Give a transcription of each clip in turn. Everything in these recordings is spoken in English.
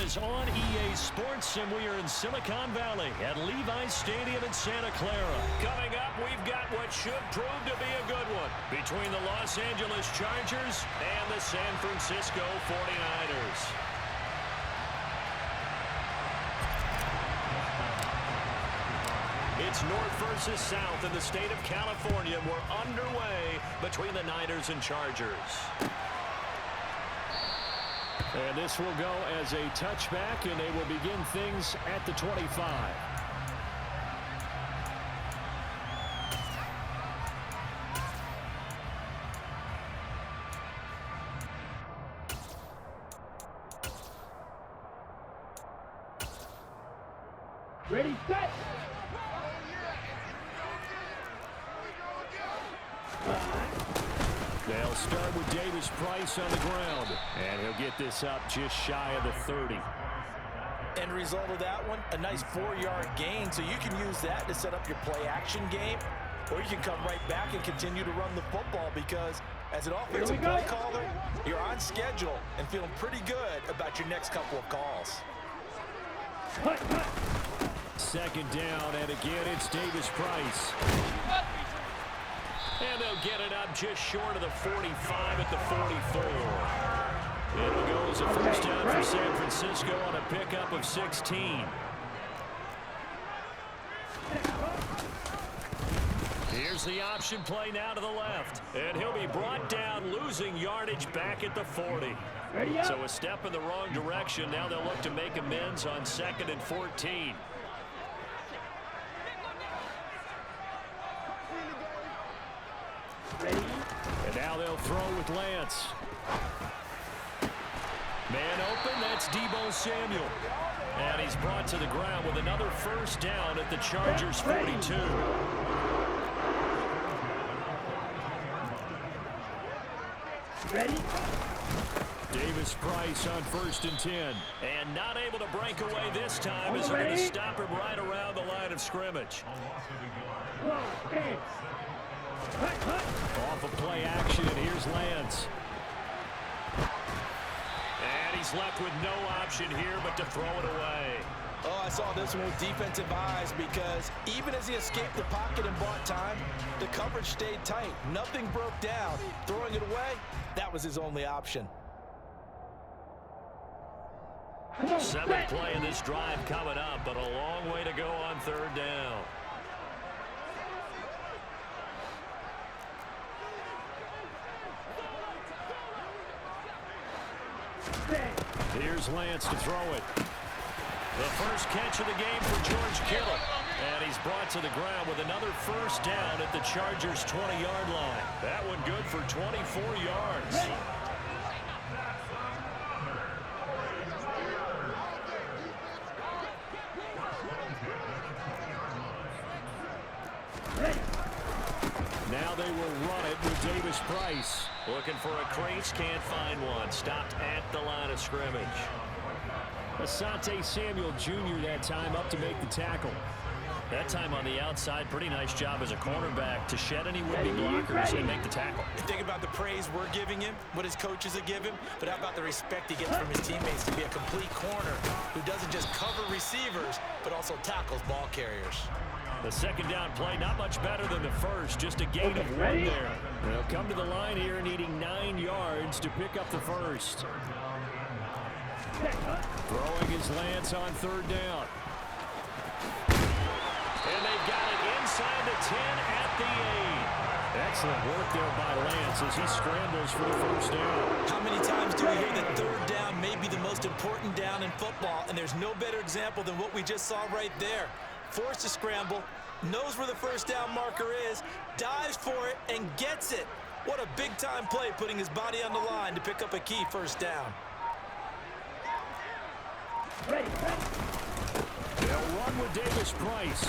is on EA Sports, and we are in Silicon Valley at Levi's Stadium in Santa Clara. Coming up, we've got what should prove to be a good one between the Los Angeles Chargers and the San Francisco 49ers. It's north versus south in the state of California. We're underway between the Niners and Chargers. And this will go as a touchback, and they will begin things at the 25. Ready, set! They'll start with Davis Price on the ground, and he'll get this up just shy of the 30. End result of that one, a nice 4-yard gain, so you can use that to set up your play-action game, or you can come right back and continue to run the football because as an offensive play caller, you're on schedule and feeling pretty good about your next couple of calls. Second down, and again, it's Davis Price. And they'll get it up just short of the 45 at the 44. It'll go as a first down for San Francisco on a pickup of 16. Here's the option play now to the left. And he'll be brought down, losing yardage back at the 40. So a step in the wrong direction. Now they'll look to make amends on 2nd and 14. And now they'll throw with Lance. Man open, that's Deebo Samuel. And he's brought to the ground with another first down at the Chargers 42. Ready? Davis Price on 1st and 10. And not able to break away this time as they're going to stop him right around the line of scrimmage. Off of play action, and here's Lance. And he's left with no option here but to throw it away. Oh, I saw this one with defensive eyes because even as he escaped the pocket and bought time, the coverage stayed tight. Nothing broke down. Throwing it away, that was his only option. 7th play in this drive coming up, but a long way to go on 3rd down. Here's Lance to throw it. The first catch of the game for George Kittle. And he's brought to the ground with another first down at the Chargers' 20-yard line. That one good for 24 yards. Now they will run it with Davis Price. Looking for a crease, can't find one. Stopped at the line of scrimmage. Asante Samuel Jr. that time up to make the tackle. That time on the outside, pretty nice job as a cornerback to shed any would-be blockers and make the tackle. Think about the praise we're giving him, what his coaches have given him, but how about the respect he gets from his teammates to be a complete corner who doesn't just cover receivers, but also tackles ball carriers. The second down play, not much better than the first, just a gain of 1 there. They'll come to the line here needing 9 yards to pick up the first. Throwing his Lance on 3rd down. And they've got it inside the 10 at the 8. Excellent work there by Lance as he scrambles for the first down. How many times do we hear that 3rd down may be the most important down in football, and there's no better example than what we just saw right there. Forced to scramble, knows where the first down marker is, dives for it, and gets it. What a big-time play putting his body on the line to pick up a key first down. They'll run with Davis Price.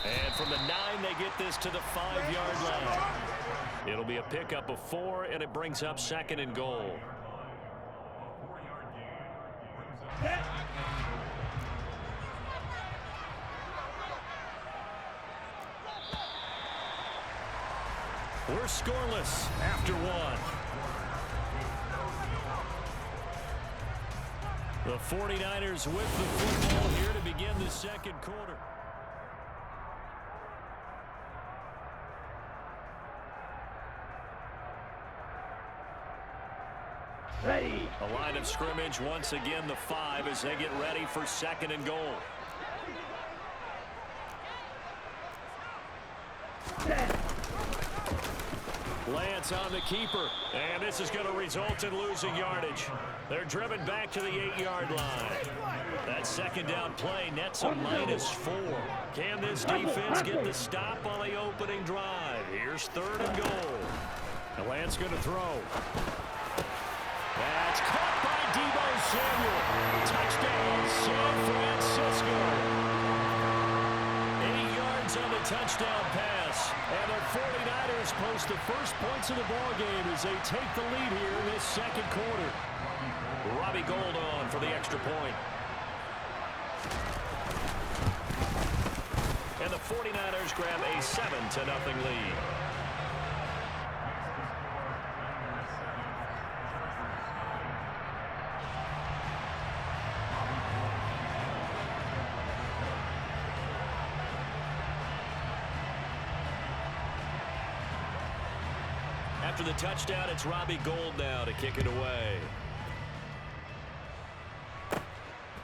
And from the 9, they get this to the 5-yard line. It'll be a pickup of 4, and it brings up 2nd and goal. We're scoreless after 1. The 49ers with the football here to begin the second quarter. Ready. A line of scrimmage once again, the 5 as they get ready for second and goal. Lance on the keeper, and this is going to result in losing yardage. They're driven back to the 8-yard line. That second down play nets a -4. Can this defense get the stop on the opening drive? Here's third and goal. And Lance going to throw. That's caught by Deebo Samuel. Touchdown, San Francisco. 8 yards on the touchdown pass. And the 49ers post the first points of the ballgame as they take the lead here in this second quarter. Robbie Gould on for the extra point. And the 49ers grab a 7-0 lead. After the touchdown, it's Robbie Gould now to kick it away.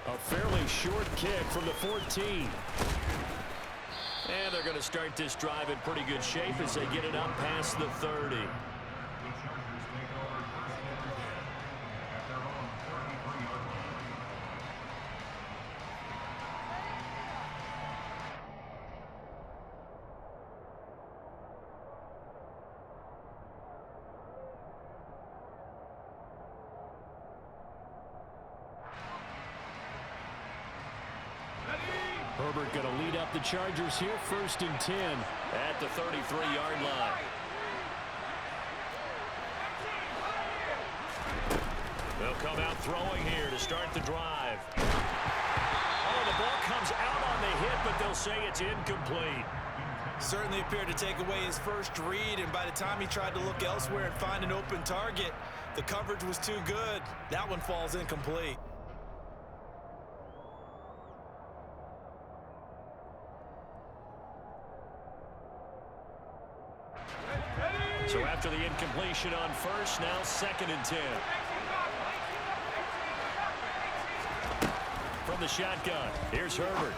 A fairly short kick from the 14. And they're going to start this drive in pretty good shape as they get it up past the 30. Herbert going to lead up the Chargers here, 1st and 10 at the 33-yard line. They'll come out throwing here to start the drive. Oh, the ball comes out on the hit, but they'll say it's incomplete. Certainly appeared to take away his first read, and by the time he tried to look elsewhere and find an open target, the coverage was too good. That one falls incomplete. So after the incompletion on first, now 2nd and 10. From the shotgun, here's Herbert.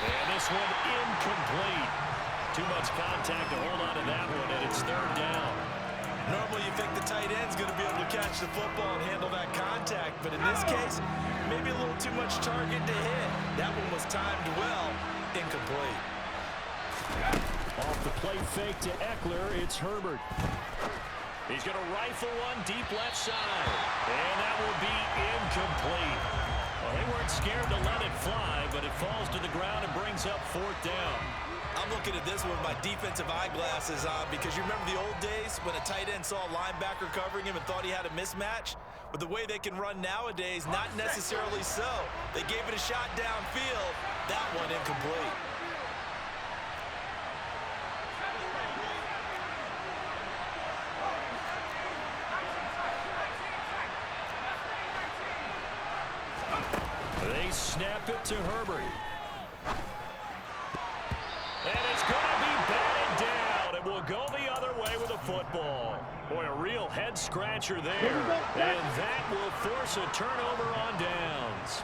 And this one incomplete. Too much contact to hold on to that one, and it's 3rd down. Normally you think the tight end's going to be able to catch the football and handle that contact, but in this case, maybe a little too much target to hit. That one was timed well, incomplete. Off the play fake to Eckler, it's Herbert. He's going to rifle one deep left side. And that will be incomplete. Well, they weren't scared to let it fly, but it falls to the ground and brings up 4th down. I'm looking at this with my defensive eyeglasses on because you remember the old days when a tight end saw a linebacker covering him and thought he had a mismatch? But the way they can run nowadays, not necessarily so. They gave it a shot downfield. That one incomplete. They snap it to Herbert. And it's going to be batted down. It will go the other way with the football. Boy, a real head-scratcher there. And that will force a turnover on downs.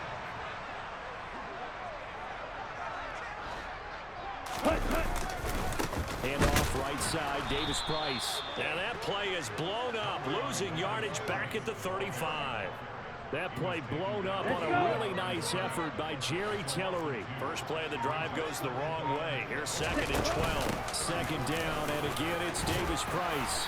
Hand off right side, Davis Price. And that play is blown up, losing yardage back at the 35. That play blown up on a really nice effort by Jerry Tillery. First play of the drive goes the wrong way. Here's 2nd and 12. 2nd down, and again, it's Davis Price.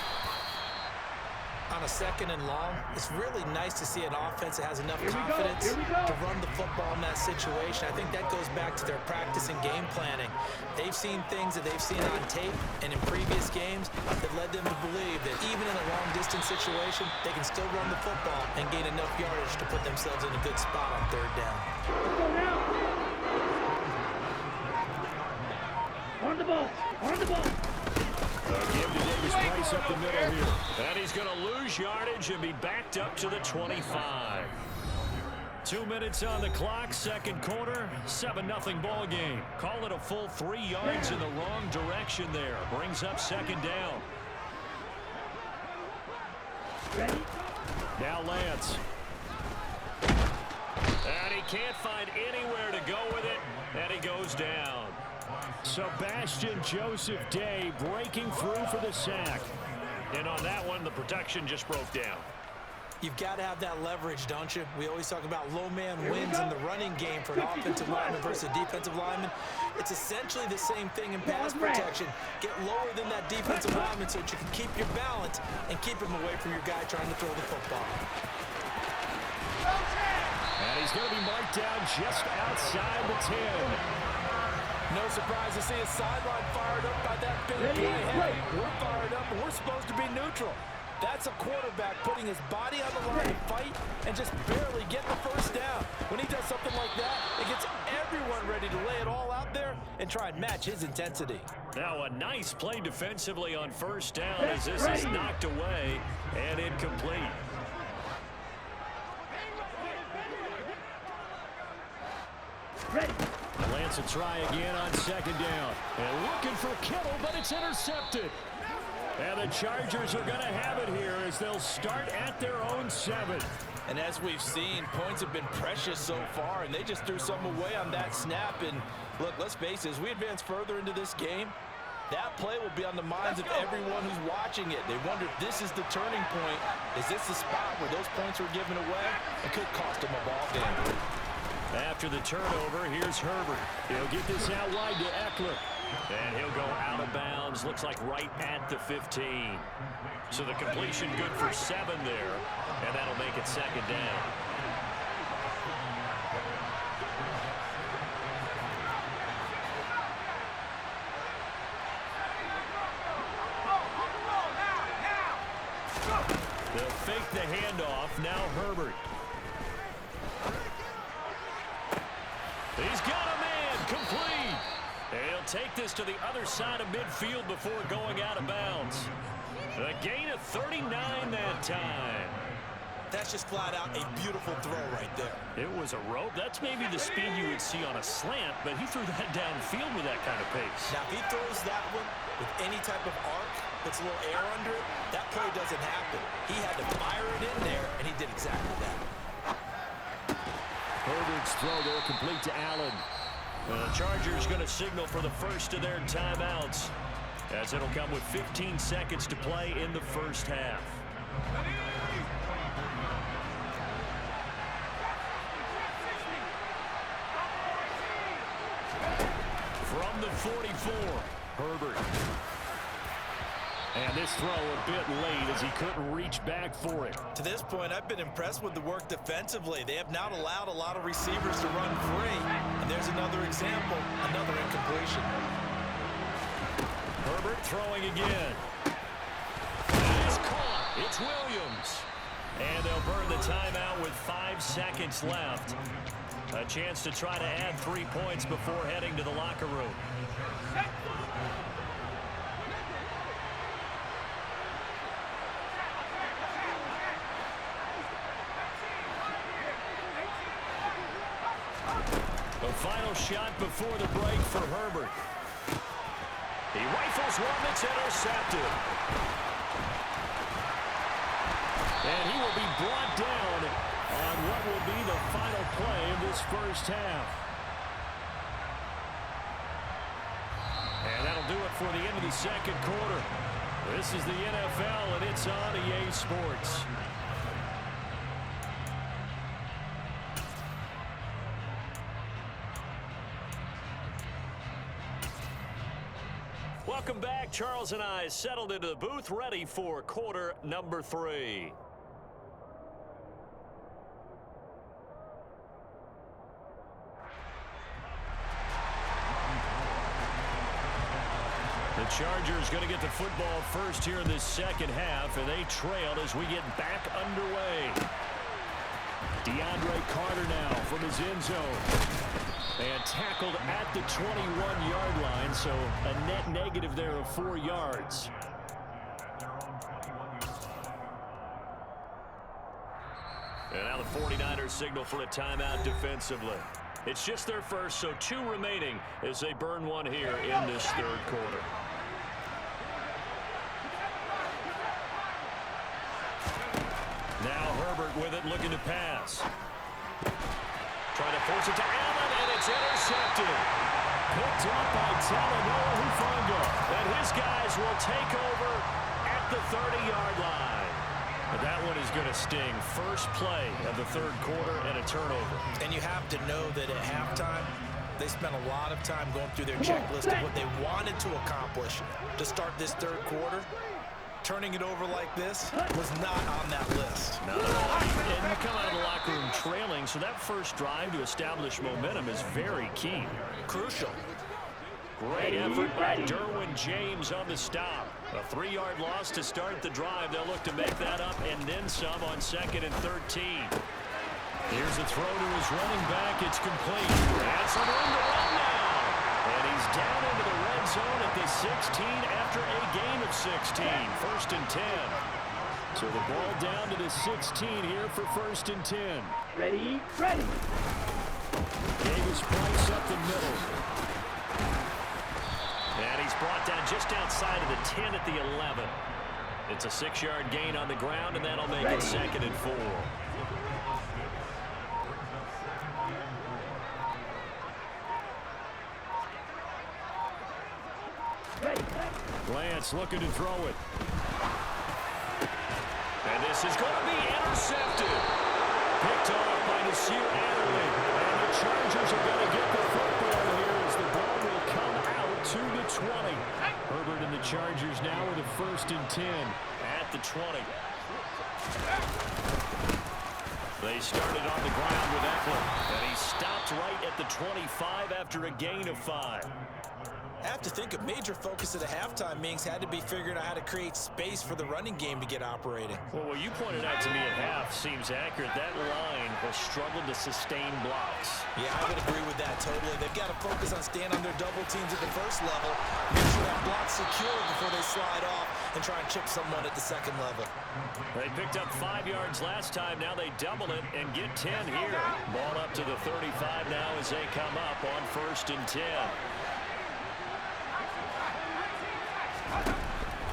On a 2nd and long, it's really nice to see an offense that has enough confidence to run the football in that situation. I think that goes back to their practice and game planning. They've seen things that they've seen on tape and in previous games that led them to believe that even in a long-distance situation, they can still run the football and gain enough yardage to put themselves in a good spot on 3rd down. On the ball. On the ball. Give to Davis Price up the middle here. And he's going to lose yardage and be backed up to the 25. 2 minutes on the clock, second quarter, 7-0 ball game. Call it a full 3 yards in the wrong direction there. Brings up second down. Ready? Now Lance. And he can't find anywhere to go with it, and he goes down. Sebastian Joseph Day breaking through for the sack. And on that one, the protection just broke down. You've got to have that leverage, don't you? We always talk about low man wins in the running game for an offensive lineman versus a defensive lineman. It's essentially the same thing in pass protection. Get lower than that defensive lineman so that you can keep your balance and keep him away from your guy trying to throw the football. And he's going to be marked down just outside the 10. No surprise to see his sideline fired up by that big play. Hey, we're fired up, and we're supposed to be neutral. That's a quarterback putting his body on the line to fight and just barely get the first down. When he does something like that, it gets everyone ready to lay it all out there and try and match his intensity. Now a nice play defensively on first down as this is knocked away and incomplete. Ready. Lance will try again on second down. And looking for Kittle, but it's intercepted. And the Chargers are going to have it here as they'll start at their own 7. And as we've seen, points have been precious so far, and they just threw some away on that snap. And look, let's face it, as we advance further into this game, that play will be on the minds of everyone who's watching it. They wonder if this is the turning point. Is this the spot where those points were given away? It could cost them a ball game. After the turnover, here's Herbert. He'll get this out wide to Eckler. And he'll go out of bounds, looks like right at the 15. So the completion good for 7 there, and that'll make it second down. They'll fake the handoff, now Herbert. He's got a man, complete. He'll take this to the other side of midfield before going out of bounds. A gain of 39 that time. That's just flat out a beautiful throw right there. It was a rope. That's maybe the speed you would see on a slant, but he threw that downfield with that kind of pace. Now, if he throws that one with any type of arc, puts a little air under it, that play doesn't happen. He had to fire it in there, and he did exactly that. Herbert's throw there complete to Allen. The Chargers going to signal for the first of their timeouts, as it'll come with 15 seconds to play in the first half. From the 44, Herbert. And this throw a bit late as he couldn't reach back for it. To this point, I've been impressed with the work defensively. They have not allowed a lot of receivers to run free. And there's another example, another incompletion. Herbert throwing again. And it's caught. It's Williams. And they'll burn the timeout with 5 seconds left. A chance to try to add 3 points before heading to the locker room. The final shot before the break for Herbert. He rifles one that's intercepted. And he will be brought down on what will be the final play of this first half. And that'll do it for the end of the second quarter. This is the NFL, and it's on EA Sports. Welcome back. Charles and I settled into the booth, ready for quarter number 3. The Chargers going to get the football first here in this second half, and they trailed as we get back underway. DeAndre Carter now from his end zone. And tackled at the 21-yard line, so a net negative there of 4 yards. And now the 49ers signal for a timeout defensively. It's just their first, so 2 remaining as they burn one here in this third quarter. Now Herbert with it, looking to pass. Trying to force it to Allen, and it's intercepted. Picked up by Talanoa Hufanga. And his guys will take over at the 30-yard line. But that one is going to sting. First play of the third quarter and a turnover. And you have to know that at halftime, they spent a lot of time going through their checklist of what they wanted to accomplish to start this third quarter. Turning it over like this was not on that list. Not at all. And you come out of the locker room trailing, so that first drive to establish momentum is very key. Crucial. Great effort by Derwin James on the stop. A 3-yard loss to start the drive. They'll look to make that up and then some on 2nd and 13. Here's a throw to his running back. It's complete. That's some room to run now. And he's down into the red zone at the 16 after a gain of 16. 1st and 10. So the ball down to the 16 here for 1st and 10. Ready, ready. Davis Price up the middle. And he's brought down just outside of the 10 at the 11. It's a 6-yard gain on the ground, and that'll make it 2nd and 4. Lance looking to throw it. And this is going to be intercepted. Picked off by Nasir Adderley. And the Chargers are going to get the football here as the ball will come out to the 20. Herbert and the Chargers now with a 1st and 10 at the 20. They started on the ground with Eckler. And he stopped right at the 25 after a gain of 5. I have to think a major focus at the halftime meetings had to be figuring out how to create space for the running game to get operating. Well, what you pointed out to me at half seems accurate. That line has struggled to sustain blocks. Yeah, I would agree with that totally. They've got to focus on staying on their double teams at the first level, make sure that block's secure before they slide off and try and chip someone at the 2nd level. They picked up 5 yards last time. Now they double it and get 10 here. Ball up to the 35 now as they come up on 1st and 10.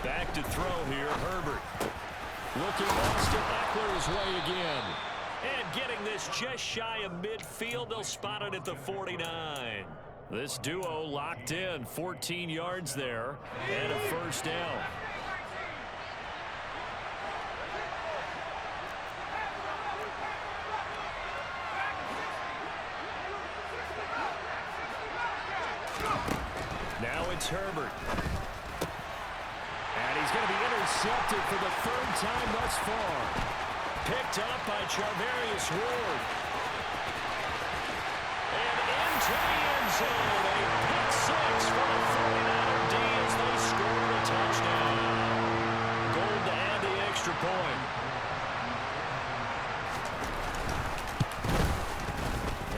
Back to throw here, Herbert. Looking Austin Eckler's way again. And getting this just shy of midfield, they'll spot it at the 49. This duo locked in, 14 yards there, and a 1st down. Now it's Herbert. And he's going to be intercepted for the 3rd time thus far. Picked up by Charvarius Ward. And into the end zone. A pick 6 for the 49er D as they score a touchdown. Goal to add the extra point.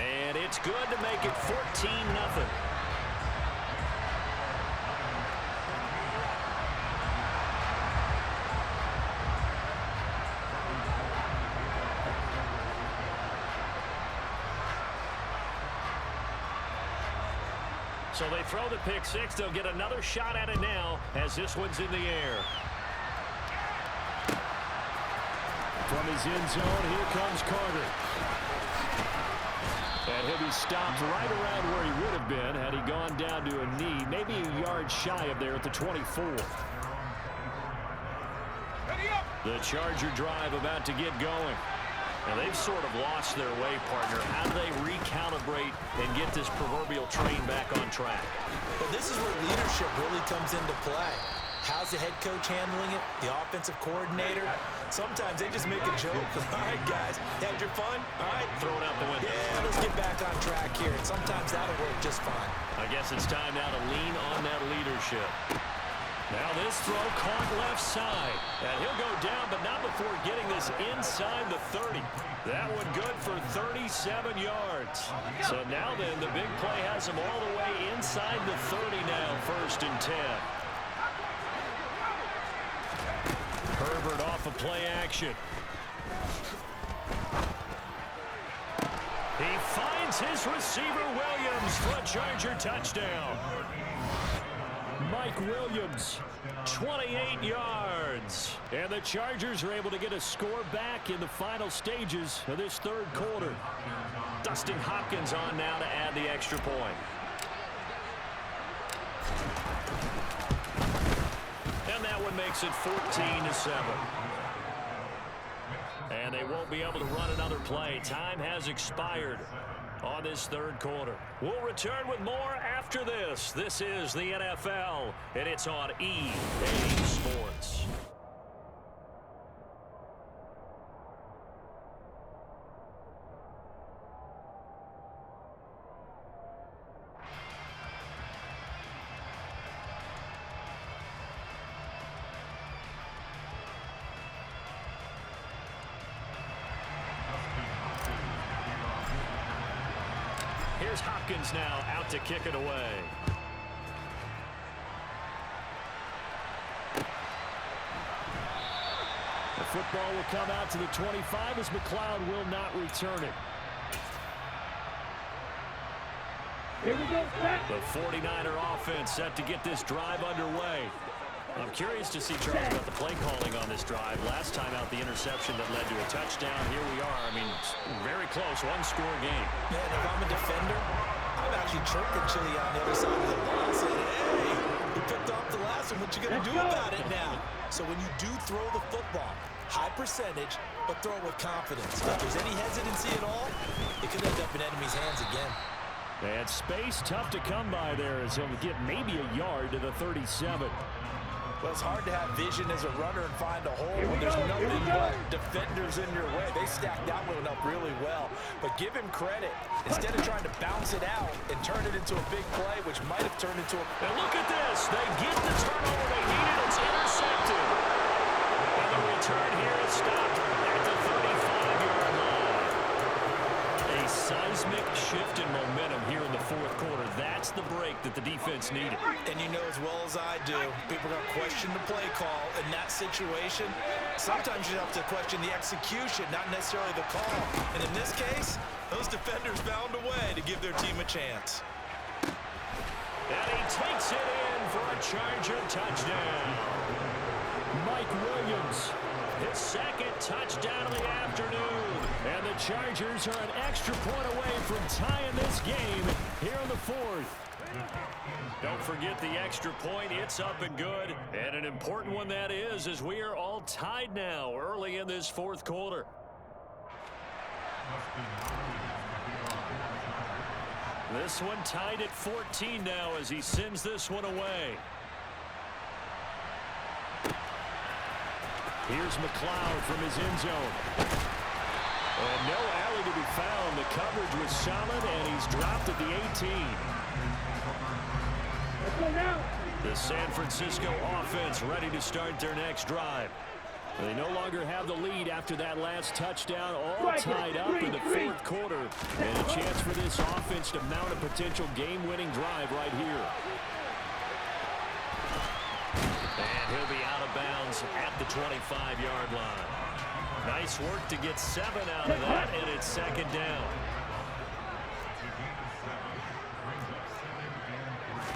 And it's good to make it 14-0. So they throw the pick 6. They'll get another shot at it now as this one's in the air. From his end zone, here comes Carter. And he'll be stopped right around where he would have been had he gone down to a knee, maybe a yard shy of there at the 24. The Charger drive about to get going. Now, they've sort of lost their way, partner. How do they recalibrate and get this proverbial train back on track? Well, this is where leadership really comes into play. How's the head coach handling it? The offensive coordinator? Sometimes they just make a joke. All right, guys, had your fun? All right. Throw it out the window. Yeah, let's get back on track here. And sometimes that'll work just fine. I guess it's time now to lean on that leadership. Now this throw caught left side. And he'll go down, but not before getting this inside the 30. That one good for 37 yards. So now then, the big play has him all the way inside the 30 now, 1st and 10. Herbert off of play action. finds his receiver Williams for a Charger touchdown. Mike Williams, 28 yards. And the Chargers are able to get a score back in the final stages of this third quarter. Dustin Hopkins on now to add the extra point. And that one makes it 14-7. And they won't be able to run another play. Time has expired on this third quarter. We'll return with more after this. This is the NFL, and it's on EA Sports. Here's Hopkins now out to kick it away. The football will come out to the 25 as McLeod will not return it. Here we go, back. The 49er offense set to get this drive underway. I'm curious to see, Charles, about the play calling on this drive. Last time out, the interception that led to a touchdown. Here we are. I mean, very close, one-score game. Man, if I'm a defender, I'm actually chirping Chili on the other side of the ball saying, hey, you picked off the last one. What you going to do about it now? So when you do throw the football, high percentage, but throw it with confidence. If there's any hesitancy at all, it could end up in enemy's hands again. And space tough to come by there as he'll get maybe a yard to the 37. Well, it's hard to have vision as a runner and find a hole when there's nothing but defenders in your way. They stacked that one up really well. But give him credit. Instead of trying to bounce it out and turn it into a big play, which might have turned into a... And look at this. They get the turnover they needed. It's intercepted. And the return here is stopped at the 35-yard line. A seismic shift in momentum here in the fourth quarter. That's the break that the defense needed. And you know as well as I do, people are going to question the play call in that situation. Sometimes you have to question the execution, not necessarily the call. And in this case, those defenders found a way to give their team a chance. And he takes it in for a Charger touchdown. Mike Williams, his second touchdown of the afternoon. And the Chargers are an extra point away from tying this game here in the fourth. Don't forget the extra point. It's up and good. And an important one that is, as we are all tied now early in this fourth quarter. This one tied at 14 now as he sends this one away. Here's McLeod from his end zone. And no alley to be found. The coverage was solid, and he's dropped at the 18. Let's go now. The San Francisco offense ready to start their next drive. They no longer have the lead after that last touchdown, all tied up in the fourth quarter. And a chance for this offense to mount a potential game-winning drive right here. And he'll be out of bounds at the 25-yard line. Nice work to get 7 out of that, and it's second down.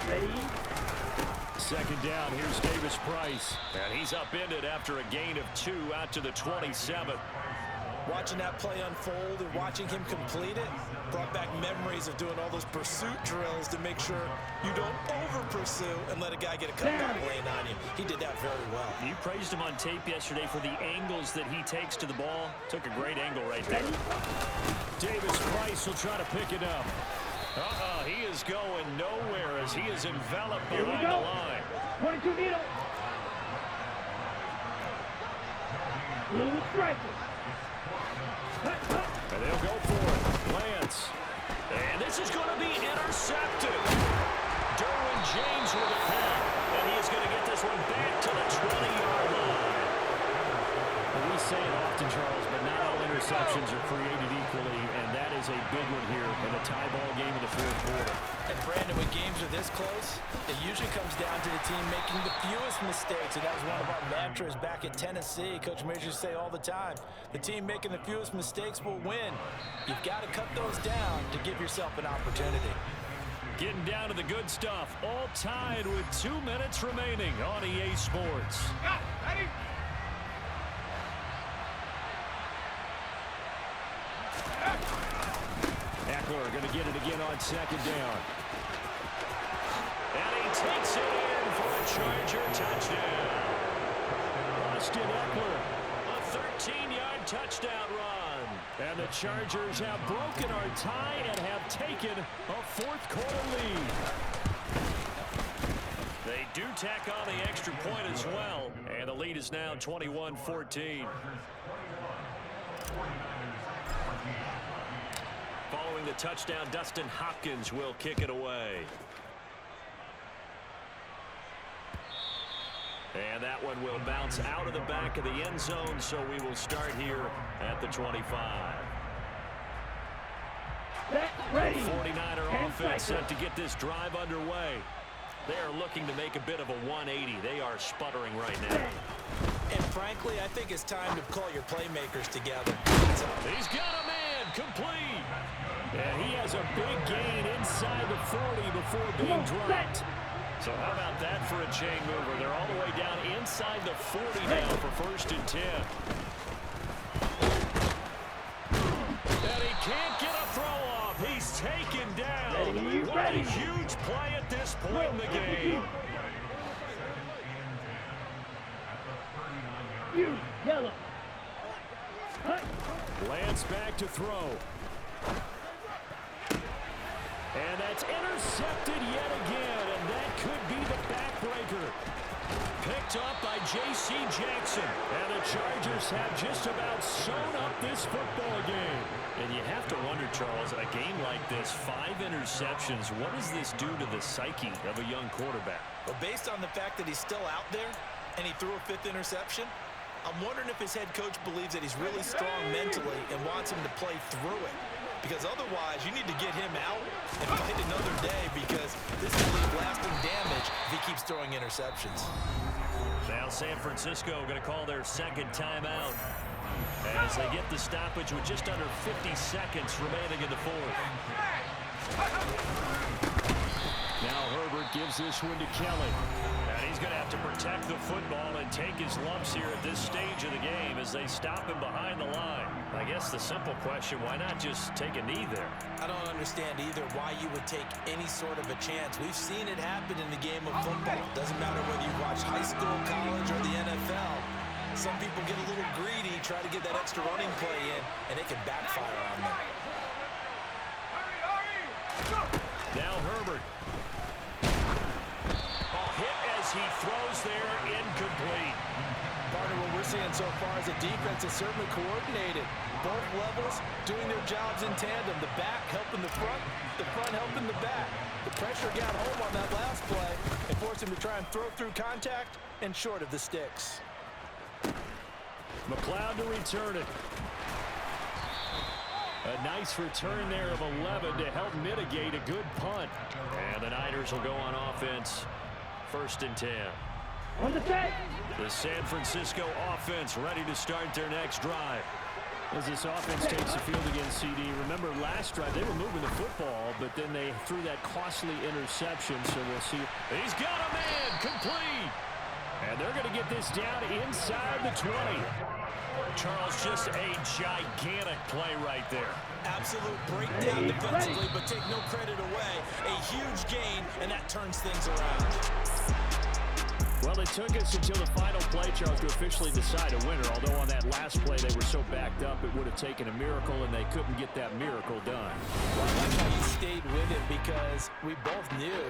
Ready? Second down, here's Davis Price. And he's upended after a gain of 2 out to the 27. Watching that play unfold and watching him complete it brought back memories of doing all those pursuit drills to make sure you don't over-pursue and let a guy get a cutback lane on you. He did that very well. You praised him on tape yesterday for the angles that he takes to the ball. Took a great angle right there. Davis Price will try to pick it up. He is going nowhere as he is enveloped behind the line. 22 needle. Blue striker. And they'll go for it. Lance. And this is going to be intercepted. Derwin James with a pick. And he is going to get this one back to the 20-yard line. We say it often, Charles, but not all interceptions interceptions are created equally, and that is a big one here in a tie ball game in the fourth quarter. And Brandon, when games are this close, it usually comes down to the team making the fewest mistakes, and that was one of our mantras back at Tennessee. Coach Majors say all the time, the team making the fewest mistakes will win. You've got to cut those down to give yourself an opportunity. Getting down to the good stuff, all tied with 2 minutes remaining on EA Sports. Eckler going to get it again on second down. And he takes it in for a Charger touchdown. Austin Eckler, a 13-yard touchdown run. And the Chargers have broken our tie and have taken a fourth quarter lead. They do tack on the extra point as well. And the lead is now 21-14. Following the touchdown, Dustin Hopkins will kick it away. And that one will bounce out of the back of the end zone, so we will start here at the 25. 49er offense set to get this drive underway. They are looking to make a bit of a 180. They are sputtering right now. And frankly, I think it's time to call your playmakers together. He's got a man, complete. And he has a big gain inside the 40 before being dropped. So how about that for a chain mover? They're all the way down inside the 40 now for 1st and 10. And he can't get a throw off. He's taken down. What a huge play at this point in the game. Yellow. Lance back to throw. And that's intercepted yet again, and that could be the backbreaker. Picked up by J.C. Jackson, and the Chargers have just about sewn up this football game. And you have to wonder, Charles, a game like this, 5 interceptions, what does this do to the psyche of a young quarterback? Well, based on the fact that he's still out there and he threw a 5th interception, I'm wondering if his head coach believes that he's really strong mentally and wants him to play through it. Because otherwise, you need to get him out and fight another day, because this will leave lasting damage if he keeps throwing interceptions. Now San Francisco going to call their second timeout as they get the stoppage with just under 50 seconds remaining in the fourth. Now Herbert gives this one to Kelly. And he's going to have to protect the football and take his lumps here at this stage of the game as they stop him behind the line. I guess the simple question, why not just take a knee there? I don't understand either why you would take any sort of a chance. We've seen it happen in the game of football. Doesn't matter whether you watch high school, college, or the NFL. Some people get a little greedy, try to get that extra running play in, and it can backfire on them. Now Herbert. Hit as he throws there, incomplete. Partner, what we're seeing so far is the defense is certainly coordinated. Both levels doing their jobs in tandem. The back helping the front helping the back. The pressure got home on that last play and forced him to try and throw through contact and short of the sticks. McLeod to return it. A nice return there of 11 to help mitigate a good punt. And the Niners will go on offense. 1st and 10. On the set. The San Francisco offense ready to start their next drive. As this offense takes the field against CD, remember last drive they were moving the football, but then they threw that costly interception, so we'll see. He's got a man, complete. And they're going to get this down inside the 20. Charles, just a gigantic play right there. Absolute breakdown defensively, but take no credit away. A huge gain, and that turns things around. Well, it took us until the final play, Charles, to officially decide a winner. Although on that last play they were so backed up, it would have taken a miracle, and they couldn't get that miracle done. Well, I like how you stayed with it, because we both knew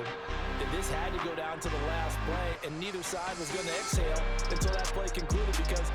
that this had to go down to the last play, and neither side was going to exhale until that play concluded, because